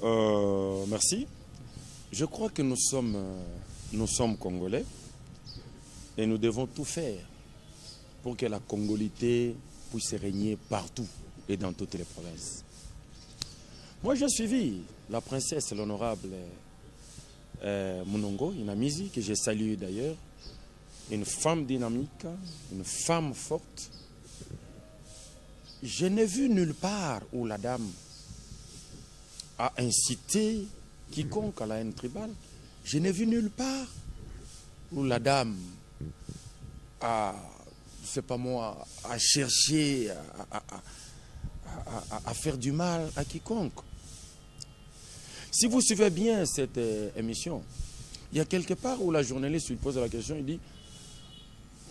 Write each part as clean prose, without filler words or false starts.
Merci. Je crois que nous sommes Congolais et nous devons tout faire pour que la congolité puisse régner partout et dans toutes les provinces. Moi, j'ai suivi la princesse, l'honorable Munongo Inamizi, que je salue d'ailleurs, une femme dynamique, une femme forte. Je n'ai vu nulle part où la dame a incité quiconque à la haine tribale. Je n'ai vu nulle part où la dame a, je sais pas moi, a cherché à faire du mal à quiconque. Si vous suivez bien cette émission, il y a quelque part où la journaliste lui pose la question, il dit,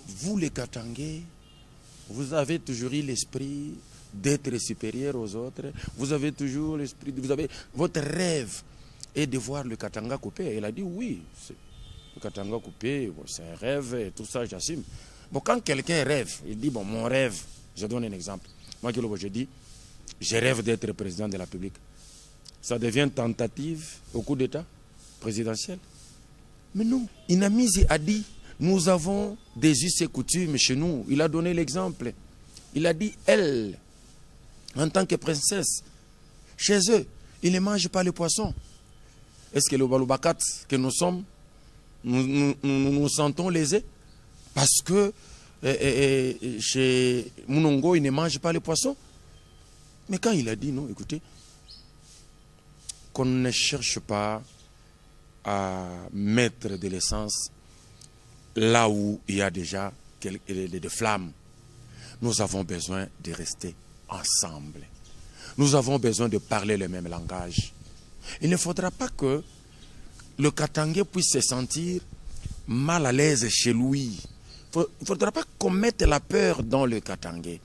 vous les Katangais, vous avez toujours eu l'esprit d'être supérieur aux autres, vous avez toujours l'esprit, votre rêve est de voir le Katanga coupé. Elle a dit oui, le Katanga coupé, bon, c'est un rêve et tout ça, j'assume. Bon, quand quelqu'un rêve, il dit, bon, mon rêve, je donne un exemple. Moi, je dis, je rêve d'être président de la République. Ça devient tentative au coup d'État présidentiel. Mais non, Inamizi a dit, nous avons des us et coutumes chez nous. Il a donné l'exemple. Il a dit, elle, en tant que princesse, chez eux, ils ne mangent pas le poisson. Est-ce que le Baloubakat que nous sommes, nous sentons lésés? Parce que chez Munongo, ils ne mangent pas le poisson. Mais quand il a dit, non, écoutez, qu'on ne cherche pas à mettre de l'essence là où il y a déjà des flammes. Nous avons besoin de rester ensemble. Nous avons besoin de parler le même langage. Il ne faudra pas que le Katangais puisse se sentir mal à l'aise chez lui. Il ne faudra pas qu'on mette la peur dans le Katangais.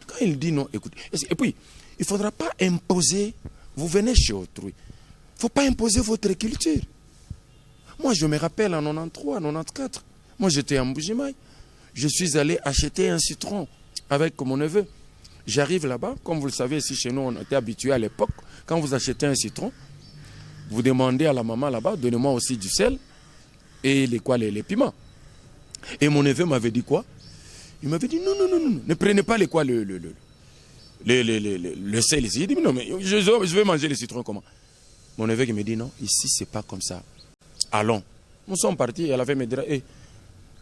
Quand il dit non, écoutez. Et puis, il ne faudra pas imposer, vous venez chez autrui. Il ne faut pas imposer votre culture. Moi, je me rappelle en 93, 94, moi j'étais en Mbujimaï. Je suis allé acheter un citron avec mon neveu. J'arrive là-bas, comme vous le savez, ici chez nous, on était habitués à l'époque, quand vous achetez un citron, vous demandez à la maman là-bas, donnez-moi aussi du sel et les piments. Et mon neveu m'avait dit quoi? Il m'avait dit non, ne prenez pas le sel ici. Il dit non, mais je vais manger le citron comment? Mon neveu qui me dit non, ici c'est pas comme ça. Allons. Nous sommes partis, elle avait me dit, hey,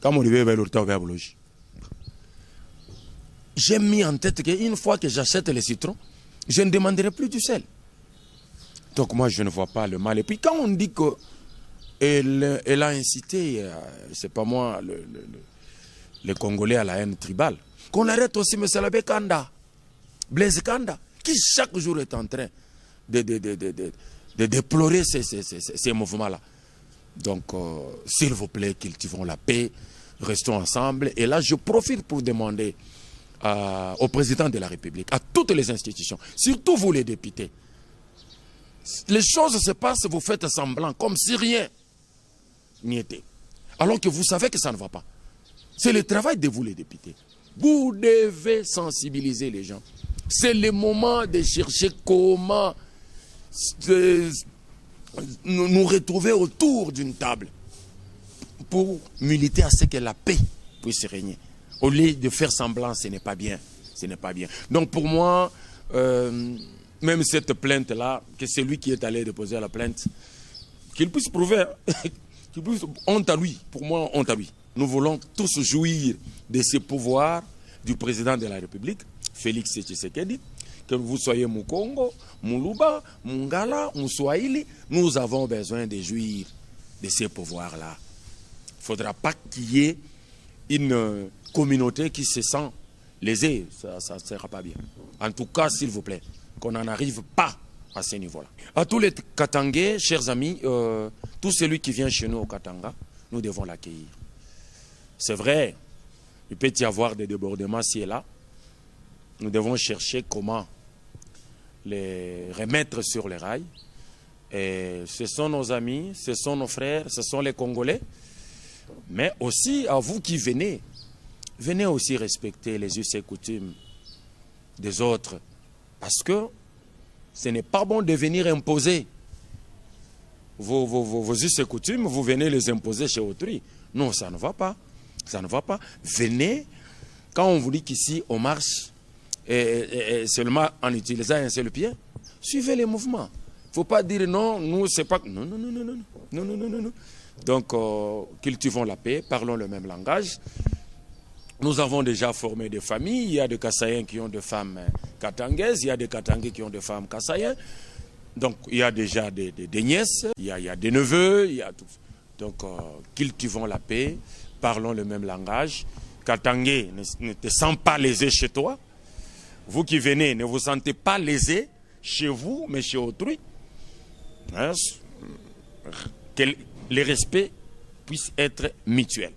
quand mon neveu va le j'ai mis en tête qu'une fois que j'achète les citrons, je ne demanderai plus du sel. Donc moi, je ne vois pas le mal. Et puis quand on dit qu'elle a incité, c'est pas moi, les Congolais à la haine tribale, qu'on arrête aussi M. Labé Kanda, Blaise Kanda, qui chaque jour est en train de déplorer ces mouvements-là. Donc, s'il vous plaît, cultivons la paix, restons ensemble. Et là, je profite pour demander au président de la République, à toutes les institutions, surtout vous les députés, les choses se passent, vous faites semblant, comme si rien n'y était. Alors que vous savez que ça ne va pas. C'est le travail de vous les députés. Vous devez sensibiliser les gens. C'est le moment de chercher comment nous retrouver autour d'une table pour militer à ce que la paix puisse régner. Au lieu de faire semblant, ce n'est pas bien. Ce n'est pas bien. Donc pour moi, même cette plainte-là, que c'est lui qui est allé déposer la plainte, qu'il puisse prouver, qu'il puisse, honte à lui, pour moi, honte à lui. Nous voulons tous jouir de ce pouvoir du président de la République, Félix Tshisekedi, que vous soyez Mukongo, Muluba, Mungala, Mswahili, nous avons besoin de jouir de ces pouvoirs-là. Il ne faudra pas qu'il y ait une communauté qui se sent lésée, ça ne sera pas bien. En tout cas, s'il vous plaît, qu'on n'en arrive pas à ce niveau-là. À tous les Katangais, chers amis, tout celui qui vient chez nous au Katanga, nous devons l'accueillir. C'est vrai, il peut y avoir des débordements ci et là. Nous devons chercher comment les remettre sur les rails. Et ce sont nos amis, ce sont nos frères, ce sont les Congolais. Mais aussi, à vous qui venez, venez aussi respecter les us et coutumes des autres. Parce que Ce n'est pas bon de venir imposer vos us et coutumes, vous venez les imposer chez autrui. Non, ça ne va pas. Ça ne va pas. Venez, quand on vous dit qu'ici, on marche et seulement en utilisant un seul pied, suivez les mouvements. Il ne faut pas dire non, nous, c'est pas... Non, non, non, non, non, non, non, non, non, non. Donc, cultivons la paix, parlons le même langage. Nous avons déjà formé des familles. Il y a des Kassaïens qui ont des femmes katangaises, il y a des Katangais qui ont des femmes Kassaïens. Donc, il y a déjà des nièces, il y a des neveux, il y a tout. Donc, cultivons la paix, parlons le même langage. Katangais, ne te sens pas lésé chez toi. Vous qui venez, ne vous sentez pas lésé chez vous, mais chez autrui. Hein? Que le respect puisse être mutuel.